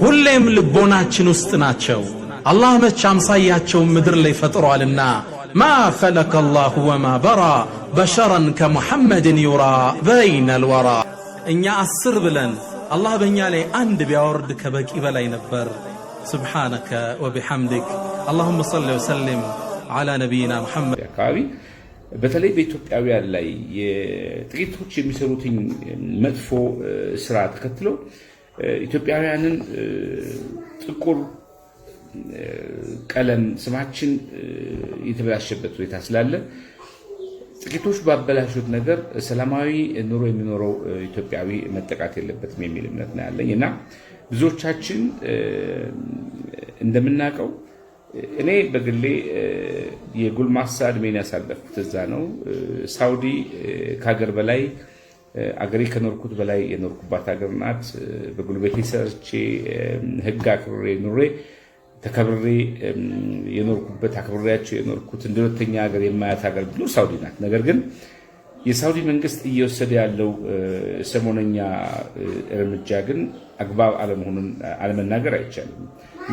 ሁሌም ልቦናችን ውስጥ ናቸው። አላህ መች አምሳያቸውን ምድር ላይ ፈጥሯልና ማ ፈለከ አላሁ ወማ በራ በሸረን ከሙሐመድን ዩራ በይነ ልወራ። እኛ 10 ብለን አላህ በእኛ ላይ አንድ ቢያወርድ ከበቂ በላይ ነበር። ስብሓነከ ወቢሐምድክ አላሁመ ሰሊ ወሰሊም ዓላ ነቢይና ሙሐመድ። አካባቢ በተለይ በኢትዮጵያውያን ላይ ጥቂቶች የሚሰሩትን መጥፎ ስራ ተከትሎ ኢትዮጵያውያንን ጥቁር ቀለም ስማችን የተበላሸበት ሁኔታ ስላለ ጥቂቶች ባበላሹት ነገር ሰላማዊ ኑሮ የሚኖረው ኢትዮጵያዊ መጠቃት የለበትም የሚል እምነት ነው ያለኝ እና ብዙዎቻችን እንደምናውቀው እኔ በግሌ የጉልማሳ እድሜን ያሳለፍኩት እዛ ነው። ሳውዲ ከሀገር በላይ አገሬ ከኖርኩት በላይ የኖርኩባት ሀገር ናት። በጉልበቴ ሰርቼ ህግ አክብሬ ኑሬ ተከብሬ የኖርኩበት አክብሬያቸው የኖርኩት እንደ ሁለተኛ ሀገር የማያት ሀገር ብሎ ሳውዲ ናት። ነገር ግን የሳውዲ መንግስት እየወሰደ ያለው ሰሞነኛ እርምጃ ግን አግባብ አለመሆኑን አለመናገር አይቻልም።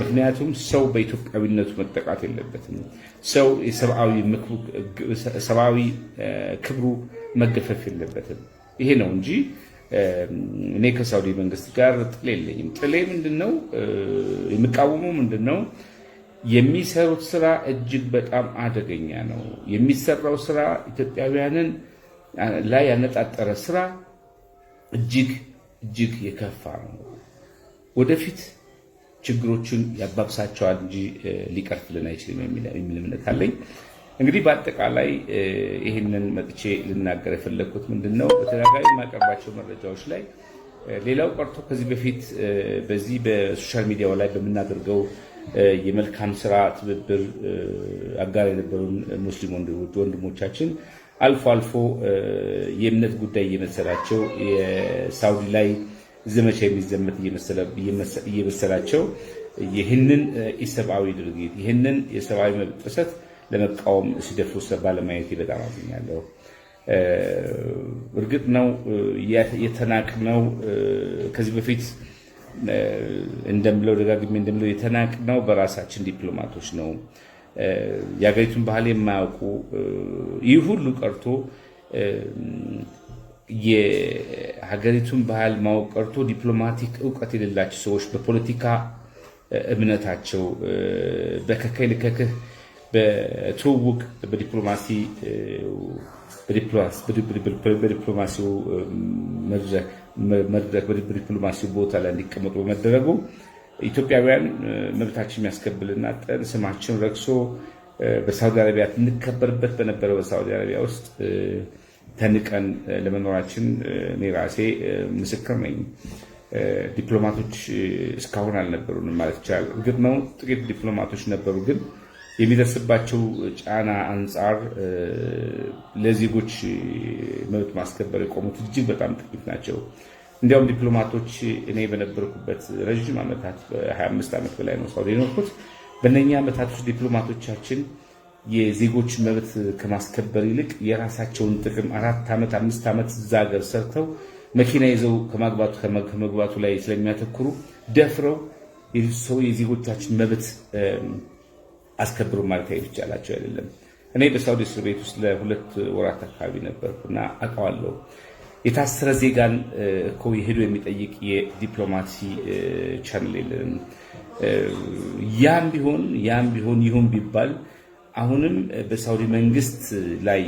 ምክንያቱም ሰው በኢትዮጵያዊነቱ መጠቃት የለበትም። ሰው ሰብአዊ ክብሩ መገፈፍ የለበትም። ይሄ ነው እንጂ እኔ ከሳውዲ መንግስት ጋር ጥል የለኝም። ጥሌ ምንድነው? የሚቃወመው ምንድነው? የሚሰሩት ስራ እጅግ በጣም አደገኛ ነው። የሚሰራው ስራ ኢትዮጵያውያንን ላይ ያነጣጠረ ስራ እጅግ የከፋ ነው። ወደፊት ችግሮችን ያባብሳቸዋል እንጂ ሊቀርፍልን አይችልም የሚል እምነት አለኝ። እንግዲህ በአጠቃላይ ይህንን መጥቼ ልናገር የፈለኩት ምንድነው በተደጋጋሚ የማቀርባቸው መረጃዎች ላይ ሌላው ቀርቶ ከዚህ በፊት በዚህ በሶሻል ሚዲያው ላይ በምናደርገው የመልካም ስራ ትብብር አጋር የነበሩን ሙስሊም ወንድሞቻችን አልፎ አልፎ የእምነት ጉዳይ እየመሰላቸው የሳውዲ ላይ ዘመቻ የሚዘመት እየመሰላቸው ይህንን ኢሰብአዊ ድርጊት ይህንን የሰብአዊ መብት ጥሰት ለመቃወም ሲደፍሩ ባለማየት በጣም አዝኛለሁ። እርግጥ ነው የተናቅነው ከዚህ በፊት እንደምለው ደጋግሜ እንደምለው የተናቅነው በራሳችን ዲፕሎማቶች ነው። የሀገሪቱን ባህል የማያውቁ ይህ ሁሉ ቀርቶ የሀገሪቱን ባህል ማወቅ ቀርቶ ዲፕሎማቲክ እውቀት የሌላቸው ሰዎች በፖለቲካ እምነታቸው በከከይ ልከክህ በትውውቅ በዲፕሎማሲው መድረክ በዲፕሎማሲው ቦታ ላይ እንዲቀመጡ በመደረጉ ኢትዮጵያውያን መብታችን የሚያስከብልና ጠን ስማችን ረክሶ በሳውዲ አረቢያ እንከበርበት በነበረው በሳውዲ አረቢያ ውስጥ ተንቀን ለመኖራችን እኔ ራሴ ምስክር ነኝ። ዲፕሎማቶች እስካሁን አልነበሩንም ማለት ይቻላል። እርግጥ ነው ጥቂት ዲፕሎማቶች ነበሩ፣ ግን የሚደርስባቸው ጫና አንጻር ለዜጎች መብት ማስከበር የቆሙት እጅግ በጣም ጥቂት ናቸው። እንዲያውም ዲፕሎማቶች እኔ በነበርኩበት ረጅም ዓመታት በ25 ዓመት በላይ ነው ሳውዲ የኖርኩት። በእነኛ ዓመታት ውስጥ ዲፕሎማቶቻችን የዜጎች መብት ከማስከበር ይልቅ የራሳቸውን ጥቅም 4 ዓመት 5 ዓመት እዛ ሀገር ሰርተው መኪና ይዘው ከመግባቱ ላይ ስለሚያተኩሩ ደፍረው የዜጎቻችን መብት አስከብሩ ማለት ይቻላቸው አይደለም። እኔ በሳውዲ እስር ቤት ውስጥ ለ2 ወራት አካባቢ ነበርኩና አውቀዋለሁ። የታሰረ ዜጋን እኮ የሄዱ የሚጠይቅ የዲፕሎማሲ ቻናል የለም። ያም ቢሆን ይሁን ቢባል አሁንም በሳውዲ መንግስት ላይ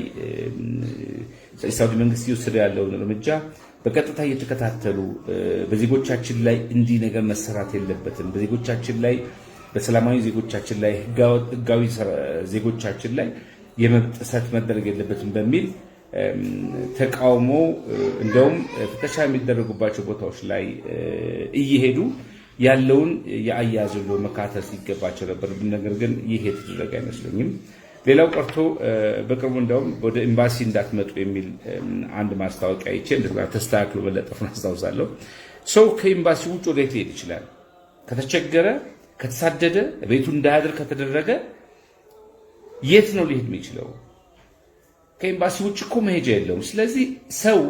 ሳውዲ መንግስት እየወሰደ ያለውን እርምጃ በቀጥታ እየተከታተሉ በዜጎቻችን ላይ እንዲህ ነገር መሰራት የለበትም፣ በዜጎቻችን ላይ በሰላማዊ ዜጎቻችን ላይ ህጋዊ ዜጎቻችን ላይ የመብት ጥሰት መደረግ የለበትም በሚል ተቃውሞ እንደውም ፍተሻ የሚደረጉባቸው ቦታዎች ላይ እየሄዱ ያለውን የአያያዝ ሁሉ መካተት ይገባቸው ነበር። ነገር ግን ይሄ የተደረገ አይመስለኝም። ሌላው ቀርቶ በቅርቡ እንደውም ወደ ኤምባሲ እንዳትመጡ የሚል አንድ ማስታወቂያ አይቼ እንደዛ ተስተካክሎ መለጠፉን አስታውሳለሁ። ሰው ከኤምባሲ ውጭ ወዴት ሊሄድ ይችላል? ከተቸገረ፣ ከተሳደደ፣ ቤቱ እንዳያድር ከተደረገ የት ነው ሊሄድ የሚችለው? ከኤምባሲ ውጭ እኮ መሄጃ የለውም። ስለዚህ ሰው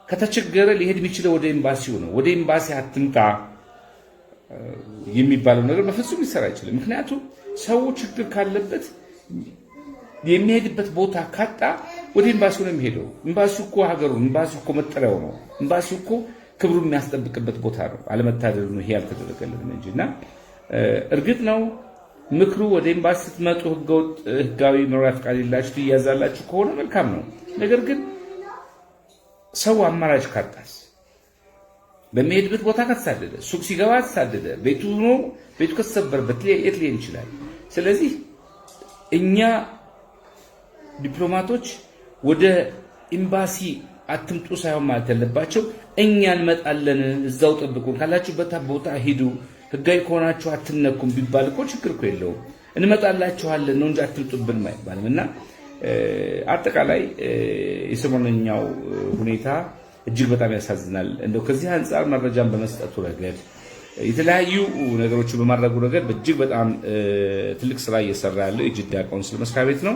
ከተቸገረ ሊሄድ የሚችለው ወደ ኤምባሲው ነው። ወደ ኤምባሲ አትምጣ፣ የሚባለው ነገር በፍጹም ሊሰራ አይችልም። ምክንያቱም ሰው ችግር ካለበት የሚሄድበት ቦታ ካጣ ወደ ኤምባሲው ነው የሚሄደው። ኤምባሲው እኮ ሀገሩ፣ ኤምባሲው እኮ መጠሪያው ነው። ኤምባሲው እኮ ክብሩን የሚያስጠብቅበት ቦታ ነው። አለመታደሉ ነው ይሄ ያልተደረገልን እንጂና እርግጥ ነው ምክሩ ወደ ኤምባሲ ስትመጡ ህጋዊ መኖሪያ ፈቃድ የላችሁ ትያዛላችሁ ከሆነ መልካም ነው። ነገር ግን ሰው አማራጭ ካጣስ፣ በሚሄድበት ቦታ ከተሳደደ፣ ሱቅ ሲገባ ተሳደደ፣ ቤቱ ከተሰበረበት የት ሊሄድ ይችላል? ስለዚህ እኛ ዲፕሎማቶች ወደ ኤምባሲ አትምጡ ሳይሆን ማለት ያለባቸው እኛ እንመጣለን፣ እዛው ጠብቁን፣ ካላችሁበት ቦታ ሂዱ፣ ህጋዊ ከሆናችሁ አትነኩም ቢባል እኮ ችግር እኮ የለውም። እንመጣላችኋለን ነው እንጂ አትምጡብን አይባልም። እና አጠቃላይ የሰሞነኛው ሁኔታ እጅግ በጣም ያሳዝናል። እንደው ከዚህ አንጻር መረጃን በመስጠቱ ረገድ የተለያዩ ነገሮችን በማድረጉ ረገድ እጅግ በጣም ትልቅ ስራ እየሰራ ያለው የጅዳ ቆንስል መስሪያ ቤት ነው።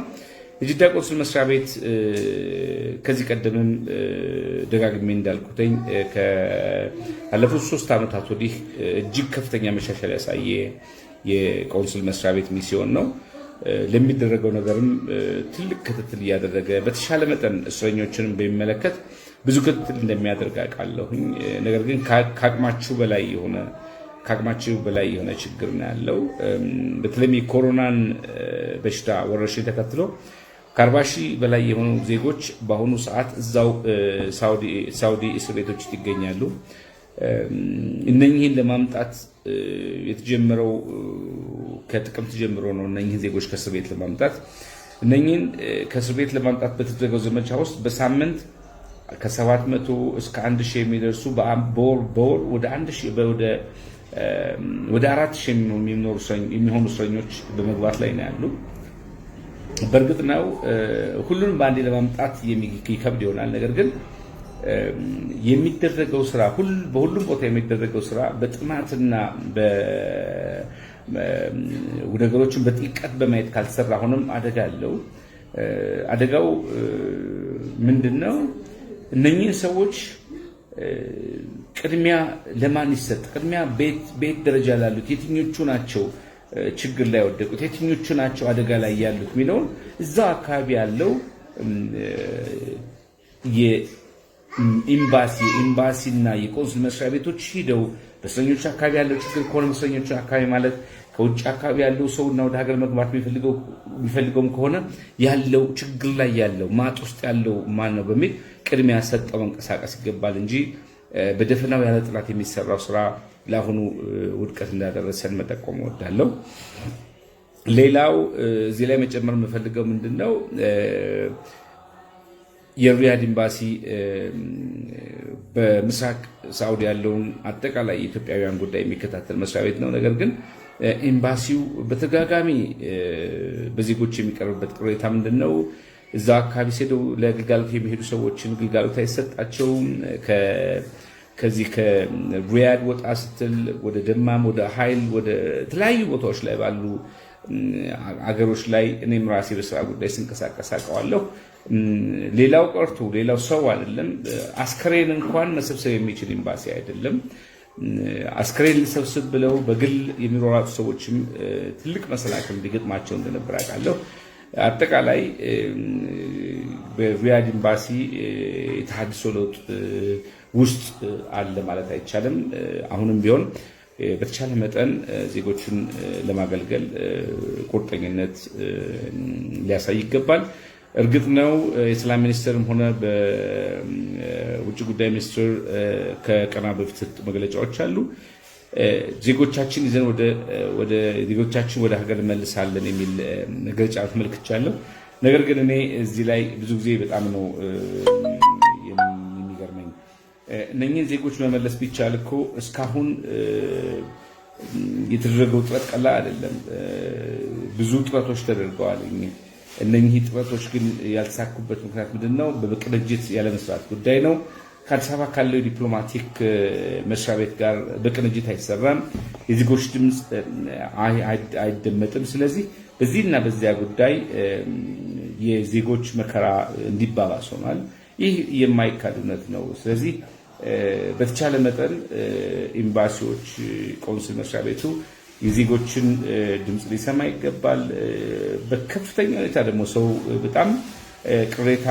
የጅዳ ቆንስል መስሪያ ቤት ከዚህ ቀደምም ደጋግሜ እንዳልኩትኝ ካለፉት 3 ዓመታት ወዲህ እጅግ ከፍተኛ መሻሻል ያሳየ የቆንስል መስሪያ ቤት ሚስዮን ነው። ለሚደረገው ነገርም ትልቅ ክትትል እያደረገ በተሻለ መጠን እስረኞችንም በሚመለከት ብዙ ክትትል እንደሚያደርግ አውቃለሁኝ። ነገር ግን ከአቅማችሁ በላይ የሆነ ችግር ነው ያለው። በተለይም የኮሮናን በሽታ ወረርሽኝ ተከትሎ ከ40 ሺህ በላይ የሆኑ ዜጎች በአሁኑ ሰዓት እዛው ሳውዲ እስር ቤቶች ይገኛሉ። እነኚህን ለማምጣት የተጀመረው ከጥቅምት ጀምሮ ነው። እነኚህን ዜጎች ከእስር ቤት ለማምጣት ከእስር ቤት ለማምጣት በተደረገው ዘመቻ ውስጥ በሳምንት ከ700 እስከ 1000 የሚደርሱ በወር ወደ 4000 የሚሆኑ እስረኞች በመግባት ላይ ነው ያሉ። በእርግጥ ነው ሁሉንም በአንዴ ለማምጣት ይከብድ ይሆናል። ነገር ግን የሚደረገው ስራ በሁሉም ቦታ የሚደረገው ስራ በጥማትና ነገሮችን በጥልቀት በማየት ካልተሰራ አሁንም አደጋ አለው። አደጋው ምንድነው? እነኚህ ሰዎች ቅድሚያ ለማን ይሰጥ? ቅድሚያ ቤት ደረጃ ላሉት የትኞቹ ናቸው ችግር ላይ ወደቁት፣ የትኞቹ ናቸው አደጋ ላይ ያሉት የሚለውን እዛው አካባቢ ያለው የኤምባሲና የቆንስል መስሪያ ቤቶች ሂደው በእስረኞች አካባቢ ያለው ችግር ከሆነ እስረኞች አካባቢ ማለት ከውጭ አካባቢ ያለው ሰውና ወደ ሀገር መግባት የሚፈልገውም ከሆነ ያለው ችግር ላይ ያለው ማጥ ውስጥ ያለው ማን ነው በሚል ቅድሚያ ሰጠው መንቀሳቀስ ይገባል እንጂ በደፈናው ያለ ጥላት የሚሰራው ስራ ለአሁኑ ውድቀት እንዳደረሰን መጠቆም እወዳለሁ። ሌላው እዚህ ላይ መጨመር የምፈልገው ምንድነው የሪያድ ኤምባሲ በምስራቅ ሳዑዲ ያለውን አጠቃላይ የኢትዮጵያውያን ጉዳይ የሚከታተል መስሪያ ቤት ነው። ነገር ግን ኤምባሲው በተጋጋሚ በዜጎች የሚቀርብበት ቅሬታ ምንድነው? እዛ አካባቢ ሄደው ለግልጋሎት የሚሄዱ ሰዎችን ግልጋሎት አይሰጣቸውም። ከዚህ ከሪያድ ወጣ ስትል ወደ ደማም፣ ወደ ኃይል፣ ወደ ተለያዩ ቦታዎች ላይ ባሉ አገሮች ላይ እኔም ራሴ በስራ ጉዳይ ስንቀሳቀስ አውቀዋለሁ። ሌላው ቀርቶ ሌላው ሰው አይደለም አስከሬን እንኳን መሰብሰብ የሚችል ኤምባሲ አይደለም። አስከሬን ሊሰብስብ ብለው በግል የሚሯሯጡ ሰዎችም ትልቅ መሰናክል እንዲገጥማቸው እንደነበር አውቃለሁ። አጠቃላይ በሪያድ ኤምባሲ የተሃድሶ ለውጥ ውስጥ አለ ማለት አይቻልም። አሁንም ቢሆን በተቻለ መጠን ዜጎችን ለማገልገል ቁርጠኝነት ሊያሳይ ይገባል። እርግጥ ነው የሰላም ሚኒስትርም ሆነ በውጭ ጉዳይ ሚኒስትር ከቀና በፊት ሰጡ መግለጫዎች አሉ። ዜጎቻችን ይዘን ዜጎቻችን ወደ ሀገር መልሳለን የሚል መግለጫ ተመልክቻለሁ። ነገር ግን እኔ እዚህ ላይ ብዙ ጊዜ በጣም ነው የሚገርመኝ። እነኚህን ዜጎች መመለስ ቢቻል እኮ እስካሁን የተደረገው ጥረት ቀላል አይደለም። ብዙ ጥረቶች ተደርገዋል። እነኚህ ጥረቶች ግን ያልተሳኩበት ምክንያት ምንድነው? በቅንጅት ያለመስራት ጉዳይ ነው። ከአዲስ አበባ ካለው የዲፕሎማቲክ መስሪያ ቤት ጋር በቅንጅት አይሰራም። የዜጎች ድምፅ አይደመጥም። ስለዚህ በዚህና በዚያ ጉዳይ የዜጎች መከራ እንዲባባስ ሆኗል። ይህ የማይካድ እውነት ነው። ስለዚህ በተቻለ መጠን ኤምባሲዎች፣ ቆንስል መስሪያ ቤቱ የዜጎችን ድምጽ ሊሰማ ይገባል። በከፍተኛ ሁኔታ ደግሞ ሰው በጣም ቅሬታ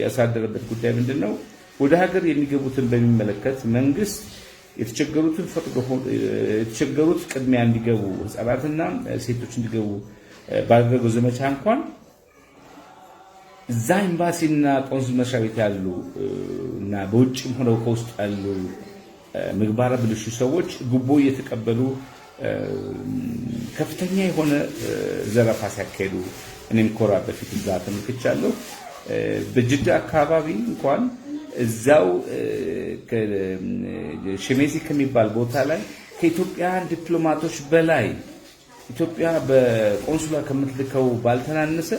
ያሳደረበት ጉዳይ ምንድነው? ወደ ሀገር የሚገቡትን በሚመለከት መንግስት የተቸገሩት ቅድሚያ እንዲገቡ ህፃናትና ሴቶች እንዲገቡ ባደረገው ዘመቻ እንኳን እዛ ኤምባሲና ቆንስል መስሪያ ቤት ያሉ እና በውጭም ሆነው ከውስጥ ያሉ ምግባረ ብልሹ ሰዎች ጉቦ እየተቀበሉ ከፍተኛ የሆነ ዘረፋ ሲያካሂዱ እኔም ኮራ በፊት እዛ ተመልክቻለሁ። በጅዳ አካባቢ እንኳን እዛው ሸሜዚ ከሚባል ቦታ ላይ ከኢትዮጵያን ዲፕሎማቶች በላይ ኢትዮጵያ በቆንሱላ ከምትልከው ባልተናነሰ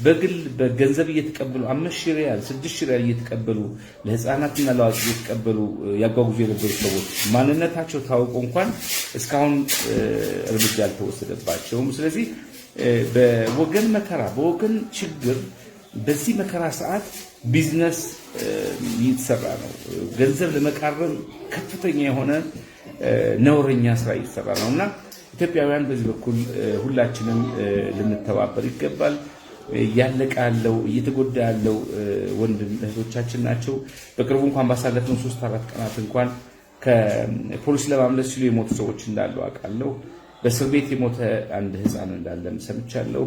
በግል በገንዘብ እየተቀበሉ 5,000 ሪያል 6,000 ሪያል እየተቀበሉ ለህፃናትና ለአዋቂ እየተቀበሉ ያጓጉዙ የነበሩ ሰዎች ማንነታቸው ታውቆ እንኳን እስካሁን እርምጃ አልተወሰደባቸውም። ስለዚህ በወገን መከራ በወገን ችግር በዚህ መከራ ሰዓት ቢዝነስ እየተሰራ ነው። ገንዘብ ለመቃረም ከፍተኛ የሆነ ነውረኛ ስራ እየተሰራ ነውና ኢትዮጵያውያን በዚህ በኩል ሁላችንም ልንተባበር ይገባል። እያለቀ ያለው እየተጎዳ ያለው ወንድም እህቶቻችን ናቸው። በቅርቡ እንኳን ባሳለፍነው 3-4 ቀናት እንኳን ከፖሊስ ለማምለጥ ሲሉ የሞቱ ሰዎች እንዳሉ አውቃለሁ። በእስር ቤት የሞተ አንድ ህፃን እንዳለም ሰምቻለሁ።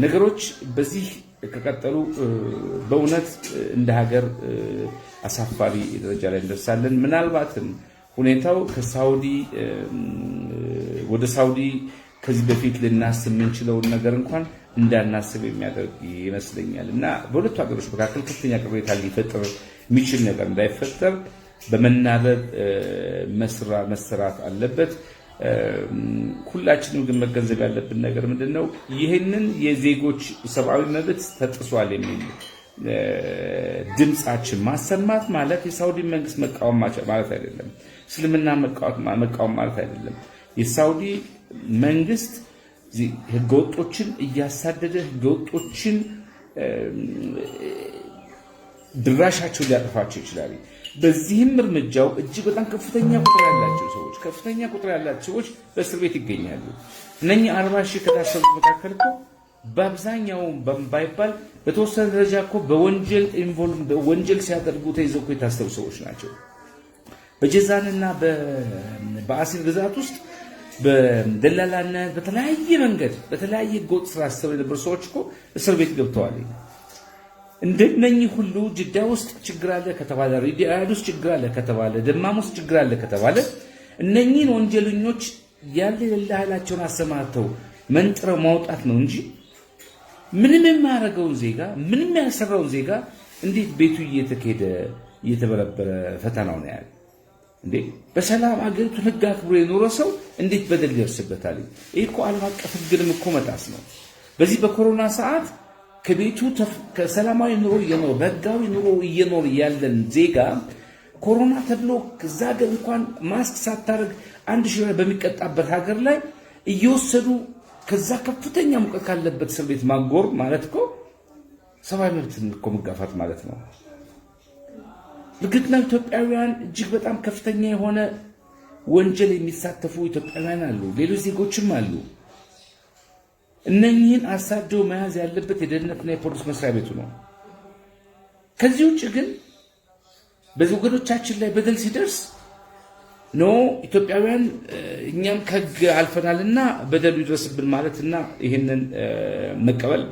ነገሮች በዚህ ከቀጠሉ በእውነት እንደ ሀገር አሳፋሪ ደረጃ ላይ እንደርሳለን። ምናልባትም ሁኔታው ከሳውዲ ወደ ሳውዲ ከዚህ በፊት ልናስብ የምንችለውን ነገር እንኳን እንዳናስብ የሚያደርግ ይመስለኛል እና በሁለቱ ሀገሮች መካከል ከፍተኛ ቅሬታ ሊፈጥር የሚችል ነገር እንዳይፈጠር በመናበብ መሰራት አለበት። ሁላችንም ግን መገንዘብ ያለብን ነገር ምንድነው? ይህንን የዜጎች ሰብአዊ መብት ተጥሷል የሚል ድምጻችን ማሰማት ማለት የሳውዲ መንግስት መቃወም ማለት አይደለም። እስልምና መቃወም ማለት አይደለም። የሳውዲ መንግስት ህገወጦችን እያሳደደ ህገወጦችን ድራሻቸው ሊያጠፋቸው ይችላል። በዚህም እርምጃው እጅግ በጣም ከፍተኛ ቁጥር ያላቸው ሰዎች በእስር ቤት ይገኛሉ። እነኚህ 40 ሺህ ከታሰሩት መካከል እኮ በአብዛኛው ባይባል በተወሰነ ደረጃ እኮ በወንጀል ሲያደርጉ ተይዘው እኮ የታሰሩ ሰዎች ናቸው። በጀዛንና በአሲር ግዛት ውስጥ በደላላነት በተለያየ መንገድ በተለያየ ህገወጥ ስራ አስረው የነበሩ ሰዎች እኮ እስር ቤት ገብተዋል። እንደነኚህ ሁሉ ጅዳ ውስጥ ችግር አለ ከተባለ፣ ሪያድ ውስጥ ችግር አለ ከተባለ፣ ደማም ውስጥ ችግር አለ ከተባለ እነኚህን ወንጀለኞች ያለ ኃይላቸውን አሰማርተው መንጥረው ማውጣት ነው እንጂ ምንም የማያደርገውን ዜጋ ምንም ያልሰራውን ዜጋ እንዴት ቤቱ እየተበረበረ ፈተናው ነው ያለ እንዴ? በሰላም አገሪቱን ህግ አክብሮ የኖረ ሰው እንዴት በደል ይደርስበታል? ይሄ እኮ ዓለም አቀፍ ህግንም እኮ መጣስ ነው። በዚህ በኮሮና ሰዓት ከቤቱ ከሰላማዊ ኑሮ እየኖረ በህጋዊ ኑሮ እየኖረ ያለን ዜጋ ኮሮና ተብሎ ከዛ ሀገር እንኳን ማስክ ሳታደርግ 1,000 በሚቀጣበት ሀገር ላይ እየወሰዱ ከዛ ከፍተኛ ሙቀት ካለበት እስር ቤት ማጎር ማለት እኮ ሰብአዊ መብትን እኮ መጋፋት ማለት ነው። እርግጥ ነው ኢትዮጵያውያን እጅግ በጣም ከፍተኛ የሆነ ወንጀል የሚሳተፉ ኢትዮጵያውያን አሉ፣ ሌሎች ዜጎችም አሉ። እነኚህን አሳደው መያዝ ያለበት የደህንነትና የፖሊስ መስሪያ ቤቱ ነው። ከዚህ ውጭ ግን በዚህ ወገኖቻችን ላይ በደል ሲደርስ ኢትዮጵያውያን እኛም ከህግ አልፈናልና በደሉ ይድረስብን ማለትና ይህንን መቀበል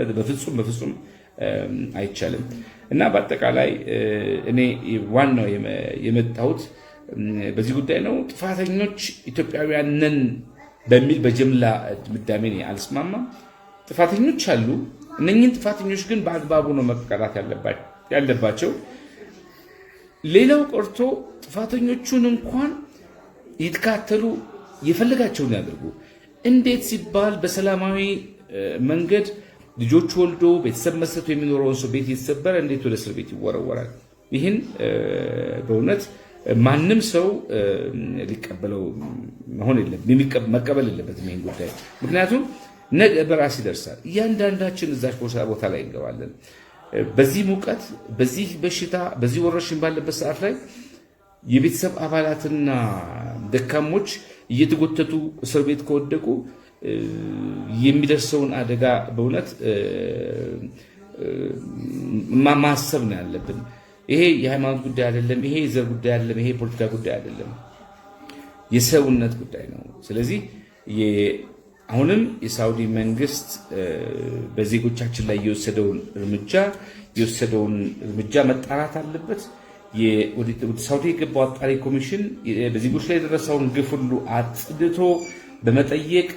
በፍጹም አይቻልም። እና በአጠቃላይ እኔ ዋናው የመጣሁት በዚህ ጉዳይ ነው። ጥፋተኞች ኢትዮጵያውያን ነን በሚል በጅምላ ድምዳሜ አልስማማም። ጥፋተኞች አሉ። እነኚህን ጥፋተኞች ግን በአግባቡ ነው መቀጣት ያለባቸው። ሌላው ቀርቶ ጥፋተኞቹን እንኳን ይተካተሉ የፈለጋቸውን ያደርጉ። እንዴት ሲባል በሰላማዊ መንገድ ልጆች ወልዶ ቤተሰብ መስርቶ የሚኖረውን ሰው ቤት የተሰበረ እንዴት ወደ እስር ቤት ይወረወራል? ይህን በእውነት ማንም ሰው ሊቀበለው መቀበል የለበትም ይህን ጉዳይ። ምክንያቱም ነገ በራስ ይደርሳል። እያንዳንዳችን እዛች ቦታ ላይ እንገባለን። በዚህ ሙቀት፣ በዚህ በሽታ፣ በዚህ ወረርሽኝ ባለበት ሰዓት ላይ የቤተሰብ አባላትና ደካሞች እየተጎተቱ እስር ቤት ከወደቁ የሚደርሰውን አደጋ በእውነት ማሰብ ነው ያለብን። ይሄ የሃይማኖት ጉዳይ አይደለም፣ ይሄ የዘር ጉዳይ አይደለም፣ ይሄ የፖለቲካ ጉዳይ አይደለም፣ የሰውነት ጉዳይ ነው። ስለዚህ አሁንም የሳውዲ መንግስት በዜጎቻችን ላይ የወሰደውን እርምጃ መጣራት አለበት። ወደ ሳውዲ የገባው አጣሪ ኮሚሽን በዜጎች ላይ የደረሰውን ግፍ ሁሉ አጽድቶ በመጠየቅ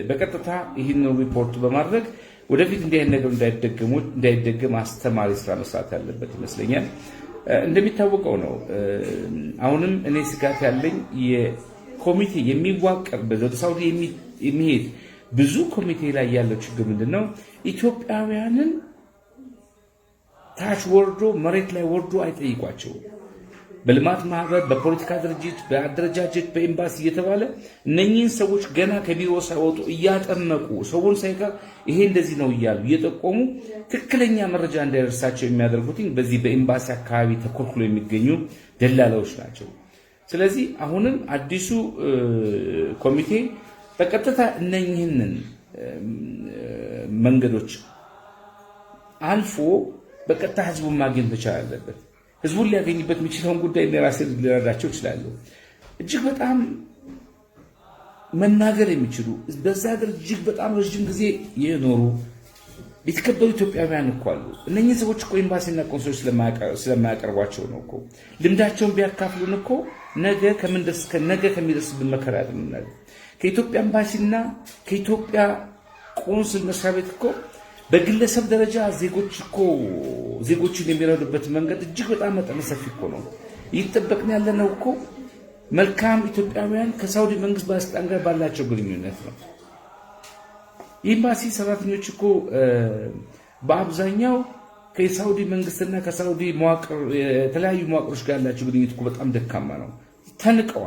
በቀጥታ ይህን ሪፖርት በማድረግ ወደፊት እንዲህ አይነት ነገር እንዳይደገም አስተማሪ ስራ መስራት ያለበት ይመስለኛል። እንደሚታወቀው ነው አሁንም እኔ ስጋት ያለኝ የኮሚቴ የሚዋቀር ወደ ሳውዲ የሚሄድ ብዙ ኮሚቴ ላይ ያለው ችግር ምንድነው? ኢትዮጵያውያንን ታች ወርዶ መሬት ላይ ወርዶ አይጠይቋቸውም። በልማት ማህበር፣ በፖለቲካ ድርጅት፣ በአደረጃጀት፣ በኤምባሲ እየተባለ እነኚህን ሰዎች ገና ከቢሮ ሳይወጡ እያጠመቁ ሰውን ሳይቀር ይሄ እንደዚህ ነው እያሉ እየጠቆሙ ትክክለኛ መረጃ እንዳይደርሳቸው የሚያደርጉት በዚህ በኤምባሲ አካባቢ ተኮልኩሎ የሚገኙ ደላላዎች ናቸው። ስለዚህ አሁንም አዲሱ ኮሚቴ በቀጥታ እነኚህንን መንገዶች አልፎ በቀጥታ ህዝቡን ማግኘት መቻል አለበት። ህዝቡን ሊያገኝበት የሚችለውን ጉዳይ ራሴ ሊረዳቸው ይችላሉ። እጅግ በጣም መናገር የሚችሉ በዛ ሀገር እጅግ በጣም ረጅም ጊዜ የኖሩ የተከበሩ ኢትዮጵያውያን እኮ አሉ። እነኚህ ሰዎች እኮ ኤምባሲና ቆንሶች ስለማያቀርቧቸው ነው እኮ። ልምዳቸውን ቢያካፍሉን እኮ ነገ ከሚደርስብን መከራ ያድኑናል። ከኢትዮጵያ ኤምባሲና ከኢትዮጵያ ቆንስል መስሪያ ቤት እኮ በግለሰብ ደረጃ ዜጎችን የሚረዱበት መንገድ እጅግ በጣም መጠነ ሰፊ እኮ ነው። ይጠበቅን ያለነው እኮ መልካም ኢትዮጵያውያን ከሳውዲ መንግስት ባለስልጣን ጋር ባላቸው ግንኙነት ነው። የኤምባሲ ሰራተኞች እኮ በአብዛኛው ከሳውዲ መንግስትና ከሳውዲ የተለያዩ መዋቅሮች ጋር ያላቸው ግንኙነት እኮ በጣም ደካማ ነው። ተንቀው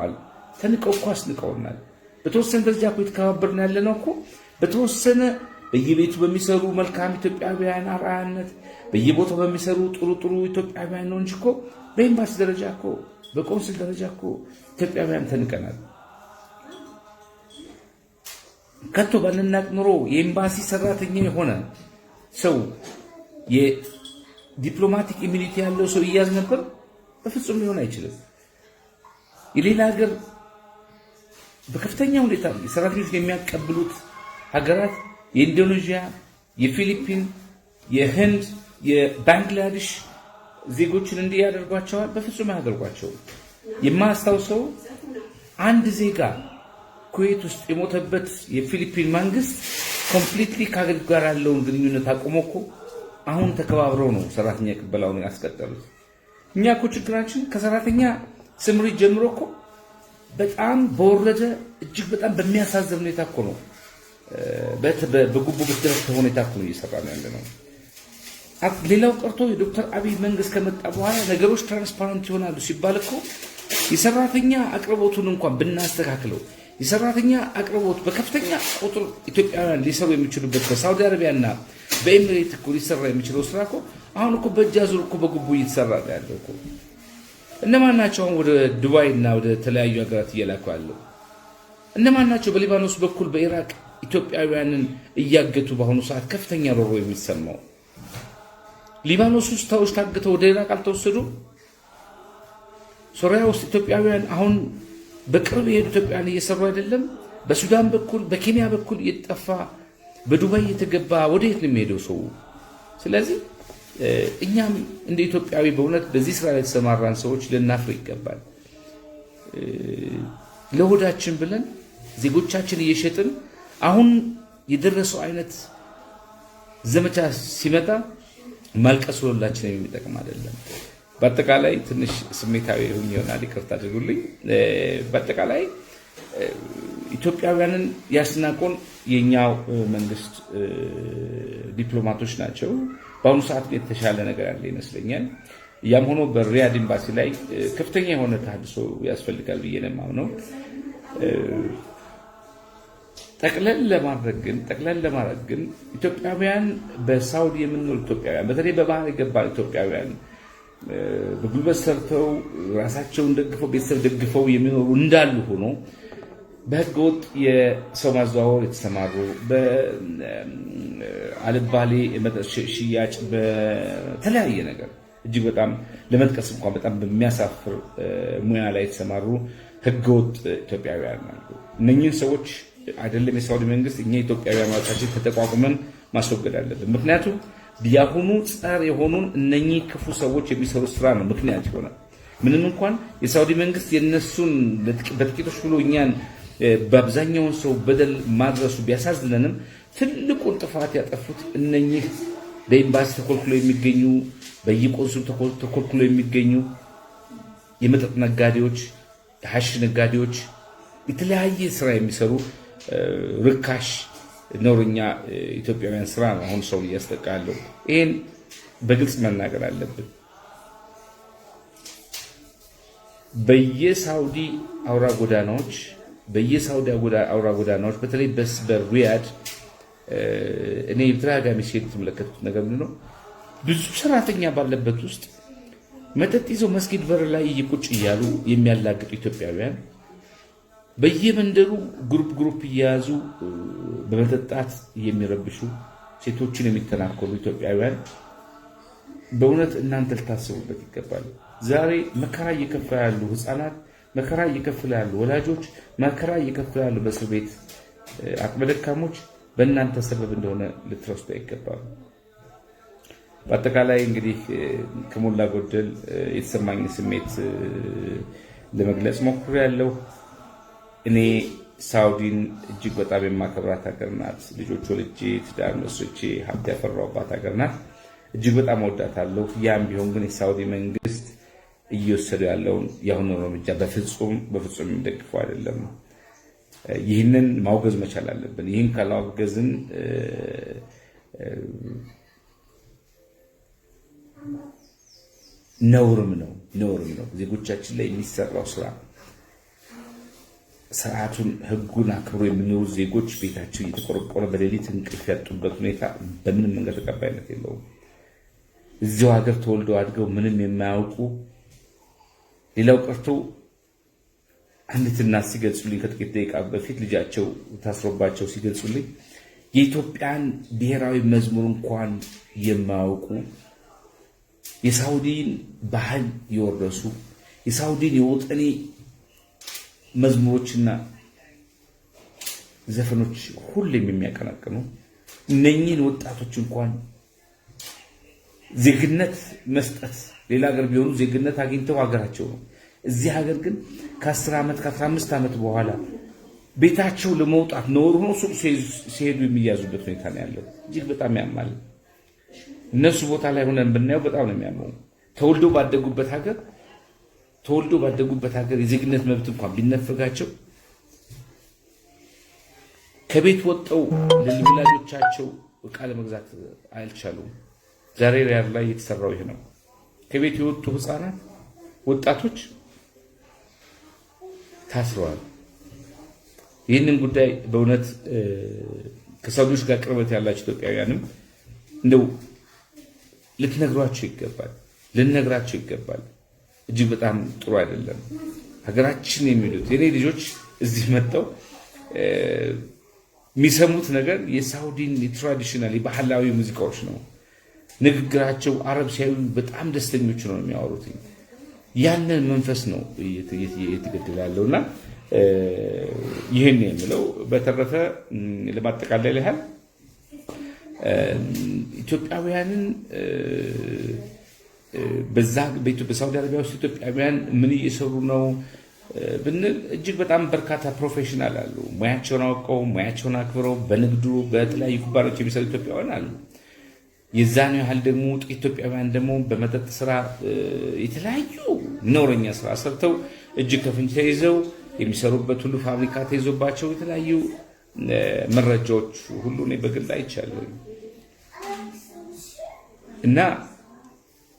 እኮ አስንቀውናል። በተወሰነ ደረጃ እኮ የተከባበርን ያለነው እኮ በተወሰነ በየቤቱ በሚሰሩ መልካም ኢትዮጵያውያን አርአያነት በየቦታው በሚሰሩ ጥሩ ኢትዮጵያውያን ነው እንጂ እኮ በኤምባሲ ደረጃ እኮ በቆንስል ደረጃ እኮ ኢትዮጵያውያን ተንቀናል። ከቶ ባንናቅ ኑሮ የኤምባሲ ሰራተኛ የሆነ ሰው የዲፕሎማቲክ ኢሚኒቲ ያለው ሰው ይያዝ ነበር? በፍጹም ሊሆን አይችልም። የሌላ ሀገር በከፍተኛ ሁኔታ ሰራተኞች የሚያቀብሉት ሀገራት የኢንዶኔዥያ፣ የፊሊፒን፣ የህንድ፣ የባንግላዴሽ ዜጎችን እንዲህ ያደርጓቸዋል? በፍጹም አያደርጓቸውም። የማስታውሰው አንድ ዜጋ ኩዌት ውስጥ የሞተበት የፊሊፒን መንግስት ኮምፕሊትሊ ከሀገር ጋር ያለውን ግንኙነት አቁሞ እኮ አሁን ተከባብረው ነው ሰራተኛ ቅበላውን ያስቀጠሉት። እኛ እኮ ችግራችን ከሰራተኛ ስምሪት ጀምሮ እኮ በጣም በወረደ እጅግ በጣም በሚያሳዝን ሁኔታ እኮ ነው በጉቦ በተደረገ ሁኔታ እኮ እየሰራ ነው ያለነው። ሌላው ቀርቶ የዶክተር አብይ መንግስት ከመጣ በኋላ ነገሮች ትራንስፓረንት ይሆናሉ ሲባል እኮ የሰራተኛ አቅርቦቱን እንኳን ብናስተካክለው የሰራተኛ አቅርቦት በከፍተኛ ቁጥር ኢትዮጵያውያን ሊሰሩ የሚችሉበት በሳውዲ አረቢያና በኤሚሬት እኮ ሊሰራ የሚችለው ስራ እኮ አሁን እኮ በእጅ አዙር እኮ በጉቦ እየተሰራ ነው ያለው እኮ። እነማን ናቸው አሁን ወደ ዱባይ እና ወደ ተለያዩ ሀገራት እየላኩ ያለው? እነማን ናቸው በሊባኖስ በኩል በኢራቅ ኢትዮጵያውያንን እያገቱ በአሁኑ ሰዓት ከፍተኛ ሮሮ የሚሰማው? ሊባኖስ ውስጥ ሰዎች ታግተው ወደ ኢራቅ አልተወሰዱም? ሶሪያ ውስጥ ኢትዮጵያውያን አሁን በቅርብ የሄዱ ኢትዮጵያውያን እየሰሩ አይደለም? በሱዳን በኩል በኬንያ በኩል እየጠፋ በዱባይ እየተገባ ወዴት ነው የሚሄደው ሰው? ስለዚህ እኛም እንደ ኢትዮጵያዊ በእውነት በዚህ ስራ ላይ የተሰማራን ሰዎች ልናፍር ይገባል። ለሆዳችን ብለን ዜጎቻችን እየሸጥን አሁን የደረሰው አይነት ዘመቻ ሲመጣ ማልቀስ ሁላችንም የሚጠቅም አይደለም። በአጠቃላይ ትንሽ ስሜታዊ ይሆናል፣ ይቅርታ አድርጉልኝ። በአጠቃላይ ኢትዮጵያውያንን ያስናቆን የኛው መንግስት ዲፕሎማቶች ናቸው። በአሁኑ ሰዓት የተሻለ ነገር ያለ ይመስለኛል። ያም ሆኖ በሪያድ ኤምባሲ ላይ ከፍተኛ የሆነ ተሐድሶ ያስፈልጋል ብዬ ነው የማምነው። ጠቅለል ለማድረግ ግን ኢትዮጵያውያን በሳውዲ የምንኖር ኢትዮጵያውያን በተለይ በባህር የገባ ኢትዮጵያውያን በጉልበት ሰርተው ራሳቸውን ደግፈው ቤተሰብ ደግፈው የሚኖሩ እንዳሉ ሆኖ በህገወጥ የሰው ማዘዋወር የተሰማሩ በአልባሌ መጠጥ ሽያጭ በተለያየ ነገር እጅግ በጣም ለመጥቀስ እንኳን በጣም በሚያሳፍር ሙያ ላይ የተሰማሩ ህገወጥ ኢትዮጵያውያን አሉ። እነኚህን ሰዎች አይደለም የሳውዲ መንግስት እኛ ኢትዮጵያውያን ማለታችን ተጠቋቁመን ማስወገድ አለብን። ምክንያቱም ያሁኑ ጸር የሆኑን እነኚህ ክፉ ሰዎች የሚሰሩ ስራ ነው ምክንያት ይሆናል። ምንም እንኳን የሳውዲ መንግስት የነሱን በጥቂቶች ብሎ እኛን በአብዛኛውን ሰው በደል ማድረሱ ቢያሳዝነንም ትልቁን ጥፋት ያጠፉት እነኚህ በኤምባሲ ተኮልኩሎ የሚገኙ በየቆንሱል ተኮልኩሎ የሚገኙ የመጠጥ ነጋዴዎች፣ ሐሺሽ ነጋዴዎች፣ የተለያየ ስራ የሚሰሩ ርካሽ ነውረኛ ኢትዮጵያውያን ስራ ነው አሁን ሰው እያስጠቃለው። ይሄን በግልጽ መናገር አለብን። በየሳውዲ አውራ ጎዳናዎች በተለይ በሪያድ እኔ በተደጋጋሚ ሲሄድ የተመለከትኩት ነገር ምንድነው? ብዙ ሰራተኛ ባለበት ውስጥ መጠጥ ይዘው መስጊድ በር ላይ ቁጭ እያሉ የሚያላግጡ ኢትዮጵያውያን፣ በየመንደሩ ግሩፕ እየያዙ በመጠጣት የሚረብሹ ሴቶችን የሚተናኮሉ ኢትዮጵያውያን በእውነት እናንተ ልታስቡበት ይገባል። ዛሬ መከራ እየከፈሉ ያሉ ህፃናት፣ መከራ እየከፈሉ ያሉ ወላጆች፣ መከራ እየከፈሉ ያሉ በእስር ቤት አቅመ ደካሞች በእናንተ ሰበብ እንደሆነ ልትረሱ አይገባም። በአጠቃላይ እንግዲህ ከሞላ ጎደል የተሰማኝ ስሜት ለመግለጽ ሞክሬያለሁ። እኔ ሳውዲን እጅግ በጣም የማከብራት ሀገር ናት። ልጆች ወልጄ ትዳር መስርቼ ሀብት ያፈራሁባት ሀገር ናት። እጅግ በጣም ወዳታለሁ። ያም ቢሆን ግን የሳውዲ መንግስት እየወሰደ ያለውን የአሁኑ እርምጃ በፍጹም የሚደግፈው አይደለም። ይህንን ማውገዝ መቻል አለብን። ይህን ካላወገዝን ነውርም ነው። ዜጎቻችን ላይ የሚሰራው ስራ ስርዓቱን ህጉን አክብሮ የሚኖሩ ዜጎች ቤታቸው እየተቆረቆረ በሌሊት እንቅልፍ ያጡበት ሁኔታ በምንም መንገድ ተቀባይነት የለውም። እዚያው ሀገር ተወልደው አድገው ምንም የማያውቁ ሌላው ቀርቶ አንዲት እናት ሲገልጹልኝ ከጥቂት ደቂቃ በፊት ልጃቸው ታስሮባቸው ሲገልጹልኝ የኢትዮጵያን ብሔራዊ መዝሙር እንኳን የማያውቁ የሳውዲን ባህል የወረሱ የሳውዲን የወጠኔ መዝሙሮችና ዘፈኖች ሁሌም የሚያቀነቅኑ እነኚህን ወጣቶች እንኳን ዜግነት መስጠት ሌላ ሀገር ቢሆኑ ዜግነት አግኝተው ሀገራቸው ነው። እዚህ ሀገር ግን ከ10 ዓመት ከ15 ዓመት በኋላ ቤታቸው ለመውጣት ነውር ሆኖ ሱቅ ሲሄዱ የሚያዙበት ሁኔታ ነው ያለው። እጅግ በጣም ያማል። እነሱ ቦታ ላይ ሆነን ብናየው በጣም ነው የሚያመው። ተወልደው ባደጉበት ሀገር የዜግነት መብት እንኳን ቢነፈጋቸው ከቤት ወጣው ለወላጆቻቸው ዕቃ ለመግዛት አልቻሉም። ዛሬ ሪያድ ላይ የተሰራው ይሄ ነው። ከቤት የወጡ ህፃናት፣ ወጣቶች ታስረዋል። ይህንን ጉዳይ በእውነት ከሳውዲዎች ጋር ቅርበት ያላቸው ኢትዮጵያውያንም እንደው ልነግራቸው ይገባል። እጅግ በጣም ጥሩ አይደለም። ሀገራችን የሚሉት የኔ ልጆች እዚህ መጥተው የሚሰሙት ነገር የሳውዲን የትራዲሽናል የባህላዊ ሙዚቃዎች ነው። ንግግራቸው አረብ ሲያዩ በጣም ደስተኞች ነው የሚያወሩት። ያንን መንፈስ ነው እየተገደለ ያለውና ይህን የምለው። በተረፈ ለማጠቃለል ያህል ኢትዮጵያውያንን በሳውዲ አረቢያ ውስጥ ኢትዮጵያውያን ምን እየሰሩ ነው ብንል እጅግ በጣም በርካታ ፕሮፌሽናል አሉ። ሙያቸውን አውቀው ሙያቸውን አክብረው በንግዱ በተለያዩ ኩባንያዎች የሚሰሩ ኢትዮጵያውያን አሉ። የዛን ያህል ደግሞ ጥቂት ኢትዮጵያውያን ደግሞ በመጠጥ ስራ የተለያዩ ነውረኛ ስራ ሰርተው እጅ ከፍንጅ ተይዘው የሚሰሩበት ሁሉ ፋብሪካ ተይዞባቸው የተለያዩ መረጃዎች ሁሉ እኔ በግል አይቻለሁ እና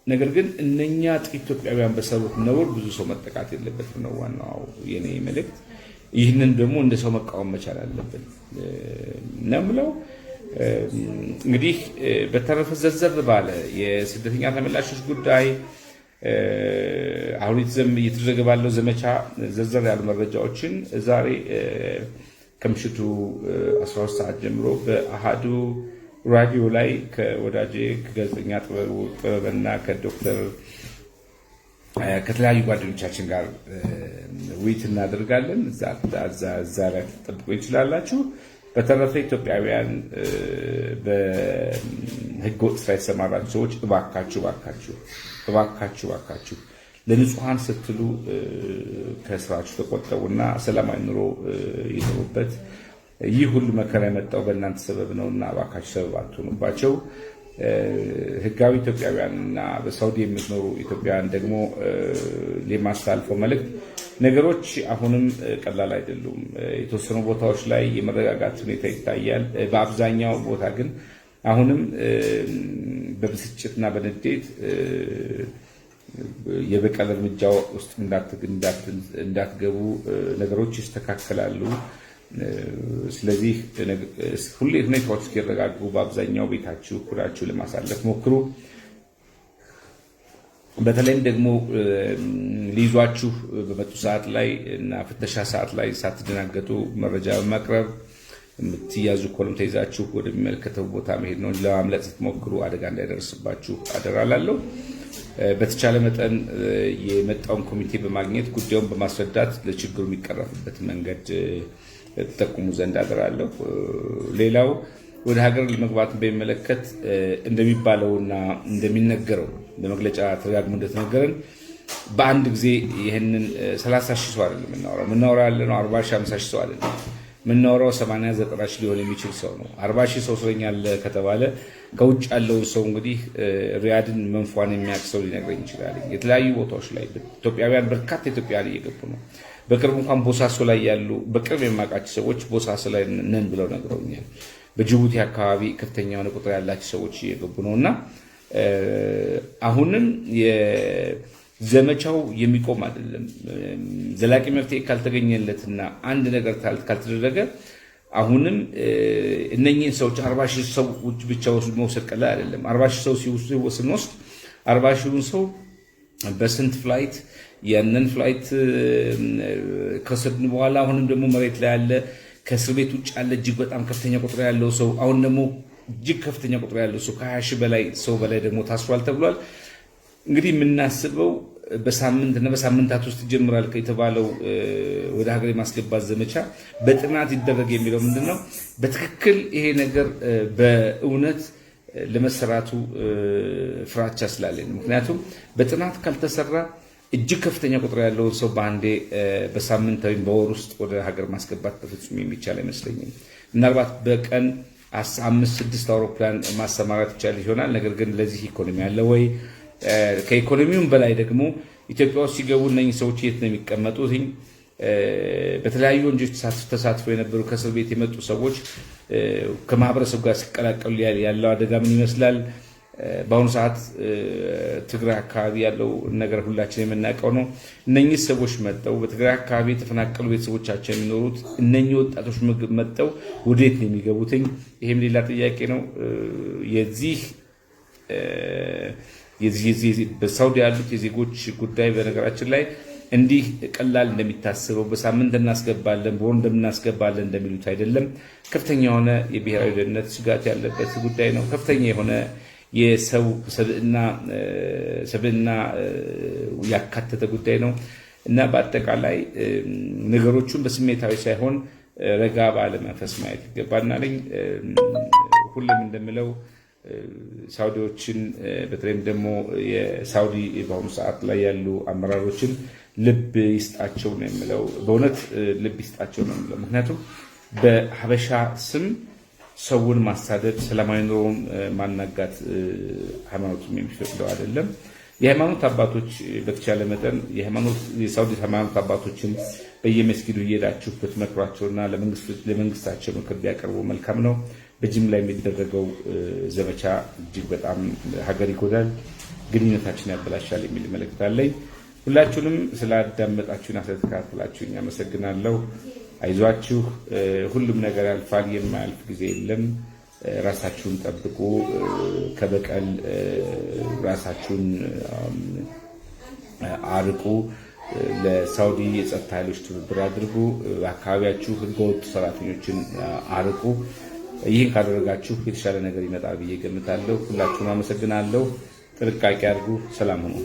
ነገር ግን እነኛ ጥቂት ኢትዮጵያውያን በሰሩት ነውር ብዙ ሰው መጠቃት የለበትም ነው ዋናው የኔ መልእክት። ይህንን ደግሞ እንደ ሰው መቃወም መቻል አለብን ነው የምለው። እንግዲህ በተረፈ ዘርዘር ባለ የስደተኛ ተመላሾች ጉዳይ አሁን እየተደረገ ባለው ዘመቻ ዘርዘር ያሉ መረጃዎችን ዛሬ ከምሽቱ 12 ሰዓት ጀምሮ በአሃዱ ራዲዮ ላይ ከወዳጄ ከጋዜጠኛ ጥበበና ከዶክተር ከተለያዩ ጓደኞቻችን ጋር ውይይት እናደርጋለን። እዛ ላይ ተጠብቁ ይችላላችሁ። በተረፈ ኢትዮጵያውያን በህገወጥ ስራ የተሰማራችሁ ሰዎች እባካችሁ ለንጹሃን ስትሉ ከስራችሁ ተቆጠቡና ሰላማዊ ኑሮ ይኖሩበት። ይህ ሁሉ መከራ የመጣው በእናንተ ሰበብ ነውና እባካችሁ ሰበብ አትሆኑባቸው። ህጋዊ ኢትዮጵያውያንና በሳውዲ የምትኖሩ ኢትዮጵያውያን ደግሞ ለማስተላለፈው መልእክት ነገሮች አሁንም ቀላል አይደሉም። የተወሰኑ ቦታዎች ላይ የመረጋጋት ሁኔታ ይታያል። በአብዛኛው ቦታ ግን አሁንም በብስጭትና በንዴት የበቀል እርምጃ ውስጥ እንዳትገቡ ነገሮች ይስተካከላሉ። ስለዚህ ሁሌ ሁኔታዎች እስኪረጋጉ በአብዛኛው ቤታችሁ ሁላችሁ ለማሳለፍ ሞክሩ። በተለይም ደግሞ ሊይዟችሁ በመጡ ሰዓት ላይ እና ፍተሻ ሰዓት ላይ ሳትደናገጡ መረጃ በማቅረብ የምትያዙ ከሆነ ተይዛችሁ ወደሚመለከተው ቦታ መሄድ ነው። ለማምለጥ ስትሞክሩ አደጋ እንዳይደርስባችሁ አደራላለሁ። በተቻለ መጠን የመጣውን ኮሚቴ በማግኘት ጉዳዩን በማስረዳት ለችግሩ የሚቀረፍበት መንገድ ተጠቁሙ ዘንድ አደራለሁ። ሌላው ወደ ሀገር ለመግባት በሚመለከት እንደሚባለውና እንደሚነገረው በመግለጫ ተደጋግሞ እንደተነገረን በአንድ ጊዜ ይሄንን 30 ሺህ ሰው አይደለም የምናወራው ያለነው 40 ሺህ 50 ሺህ ሰው አይደለም የምናወራው 80 90 ሺህ ሊሆን የሚችል ሰው ነው። 40 ሺህ ሰው እስረኛ አለ ከተባለ ከውጭ ያለውን ሰው እንግዲህ ሪያድን መንፏን የሚያውቅ ሰው ሊነግረኝ ይችላል። የተለያዩ ቦታዎች ላይ ኢትዮጵያውያን በርካታ ኢትዮጵያውያን እየገቡ ነው። በቅርብ እንኳን ቦሳሶ ላይ ያሉ በቅርብ የማውቃቸው ሰዎች ቦሳሶ ላይ ነን ብለው ነግረውኛል። በጅቡቲ አካባቢ ከፍተኛ የሆነ ቁጥር ያላቸው ሰዎች እየገቡ ነውና አሁንም የዘመቻው የሚቆም አይደለም። ዘላቂ መፍትሄ ካልተገኘለትና አንድ ነገር ካልተደረገ አሁንም እነኚህን ሰዎች 40 ሺህ ሰዎች ብቻ መውሰድ ቀላል አይደለም። 40 ሺህ ሰው ስንወስድ 40 ሺውን ሰው በስንት ፍላይት ያንን ፍላይት ከወሰድን በኋላ አሁንም ደግሞ መሬት ላይ ያለ ከእስር ቤት ውጭ ያለ እጅግ በጣም ከፍተኛ ቁጥር ያለው ሰው አሁን ደግሞ እጅግ ከፍተኛ ቁጥር ያለው ሰው ከ20 ሺህ በላይ ሰው በላይ ደግሞ ታስሯል ተብሏል። እንግዲህ የምናስበው በሳምንትና በሳምንታት ውስጥ ይጀምራል የተባለው ወደ ሀገር የማስገባት ዘመቻ በጥናት ይደረግ የሚለው ምንድነው? በትክክል ይሄ ነገር በእውነት ለመሰራቱ ፍራቻ ስላለኝ፣ ምክንያቱም በጥናት ካልተሰራ እጅግ ከፍተኛ ቁጥር ያለውን ሰው በአንዴ በሳምንት ወይም በወር ውስጥ ወደ ሀገር ማስገባት በፍጹም የሚቻል አይመስለኝም። ምናልባት በቀን 5-6 አውሮፕላን ማሰማራት ይቻል ይሆናል። ነገር ግን ለዚህ ኢኮኖሚ አለ ወይ? ከኢኮኖሚውም በላይ ደግሞ ኢትዮጵያ ውስጥ ሲገቡ እነኚህ ሰዎች የት ነው የሚቀመጡት? በተለያዩ ወንጀሎች ተሳትፈው የነበሩ ከእስር ቤት የመጡ ሰዎች ከማህበረሰቡ ጋር ሲቀላቀሉ ያለው አደጋ ምን ይመስላል? በአሁኑ ሰዓት ትግራይ አካባቢ ያለው ነገር ሁላችን የምናውቀው ነው። እነኚህ ሰዎች መጥተው በትግራይ አካባቢ የተፈናቀሉ ቤተሰቦቻቸው የሚኖሩት እነኚህ ወጣቶች መጥተው ወዴት ነው የሚገቡት? ይሄም ሌላ ጥያቄ ነው። በሳውዲ ያሉት የዜጎች ጉዳይ በነገራችን ላይ እንዲህ ቀላል እንደሚታሰበው በሳምንት እናስገባለን በወር እንደምናስገባለን እንደሚሉት አይደለም። ከፍተኛ የሆነ የብሔራዊ ደህንነት ስጋት ያለበት ጉዳይ ነው። ከፍተኛ የሆነ የሰው ሰብዕና ያካተተ ጉዳይ ነው እና በአጠቃላይ ነገሮቹን በስሜታዊ ሳይሆን ረጋ ባለ መንፈስ ማየት ይገባናል። ሁሉም እንደምለው ሳውዲዎችን በተለይም ደግሞ የሳውዲ በአሁኑ ሰዓት ላይ ያሉ አመራሮችን ልብ ይስጣቸው ነው የምለው። በእውነት ልብ ይስጣቸው ነው የምለው። ምክንያቱም በሀበሻ ስም ሰውን ማሳደድ፣ ሰላማዊ ኑሮውን ማናጋት ሃይማኖቱም የሚፈቅደው አይደለም። የሃይማኖት አባቶች በተቻለ መጠን የሳውዲ ሃይማኖት አባቶችን በየመስጊዱ እየሄዳችሁ ብትመክሯቸውና ለመንግስታቸው ምክር ቢያቀርቡ መልካም ነው። በጅምላ የሚደረገው ዘመቻ እጅግ በጣም ሀገር ይጎዳል፣ ግንኙነታችን ያበላሻል የሚል መልእክት አለኝ። ሁላችሁንም ስላዳመጣችሁና ስለተከታተላችሁኝ አመሰግናለሁ። አይዟችሁ፣ ሁሉም ነገር ያልፋል፣ የማያልፍ ጊዜ የለም። ራሳችሁን ጠብቁ፣ ከበቀል ራሳችሁን አርቁ። ለሳውዲ የጸጥታ ኃይሎች ትብብር አድርጉ። አካባቢያችሁ ህገወጥ ሰራተኞችን አርቁ። ይህን ካደረጋችሁ የተሻለ ነገር ይመጣል ብዬ ገምታለሁ። ሁላችሁም አመሰግናለሁ። ጥንቃቄ አድርጉ። ሰላም ሁኑ።